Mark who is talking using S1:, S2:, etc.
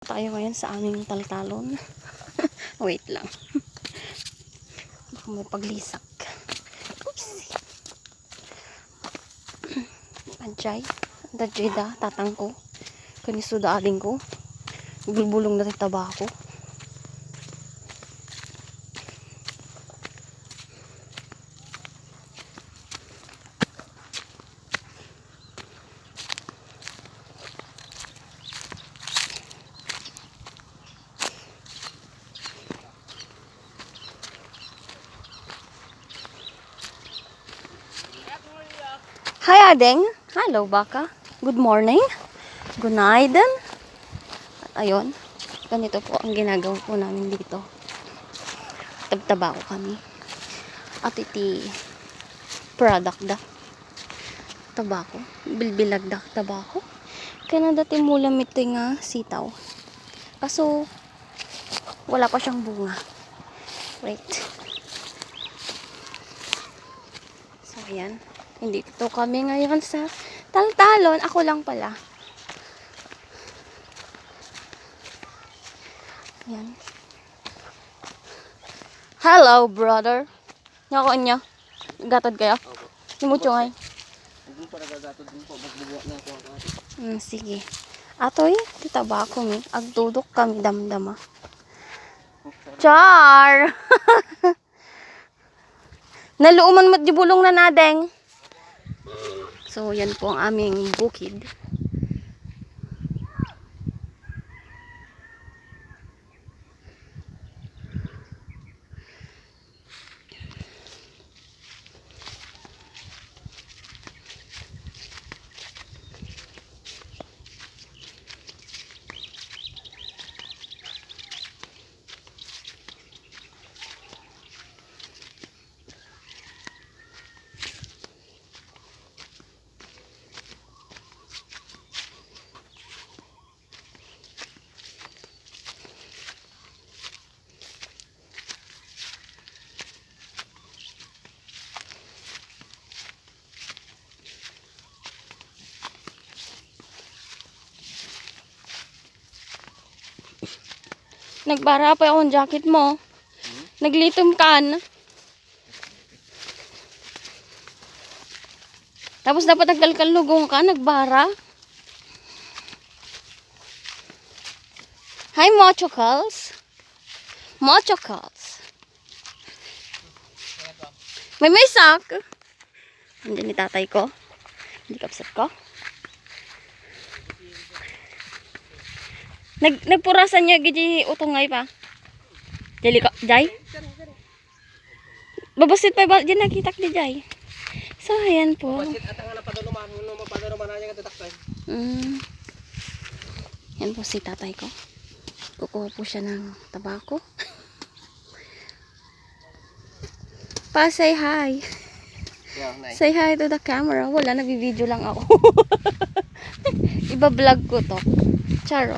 S1: Tayo ngayon sa aming taltalon. Wait lang. Baka may paglisak. Oops. Anjay. Anjay da. Tatang ko. Kanisuda ading ko. Bulbulong na tabako. Hi Adeng. Hello baka. Good morning. Good night. At ayun. Ganito po ang ginagawa po namin dito. Tabtaba ko kami. At iti product da. Tabako. Bilbilag da tabako. Kaya na dati mulam ito nga sitaw. Kaso wala pa siyang bunga. Wait. So ayan. Hindi ito kami ngayon sa taltalon. Ako lang pala. Yan. Hello, brother. Nga ko niya. Gatod kaya? Nimucho ngay. Sige. Atoy, titaba ko mi. Agdudok kami damdama. Char! Naluuman mat di bulong na nadeng. So, yan po ang aming bukid. Nagbara pa akong jacket mo. Naglitom kan. Tapos dapat nagkalkalugong ka, nagbara. Hi, Mochocals. Mochocals. May sak. Andiyan ni tatay ko. Hindi kapsat ko. Nagpurasan niya gidi utungay pa. Dali ka, Jay? Babasit pa ba? Diyan nakita di Jay. So, ayan po. Yan po si tatay ko. Kukuha po siya ng tabako. Say hi. Say hi to the camera. Wala, nabibideo lang ako. Iba-vlog ko to. Charot.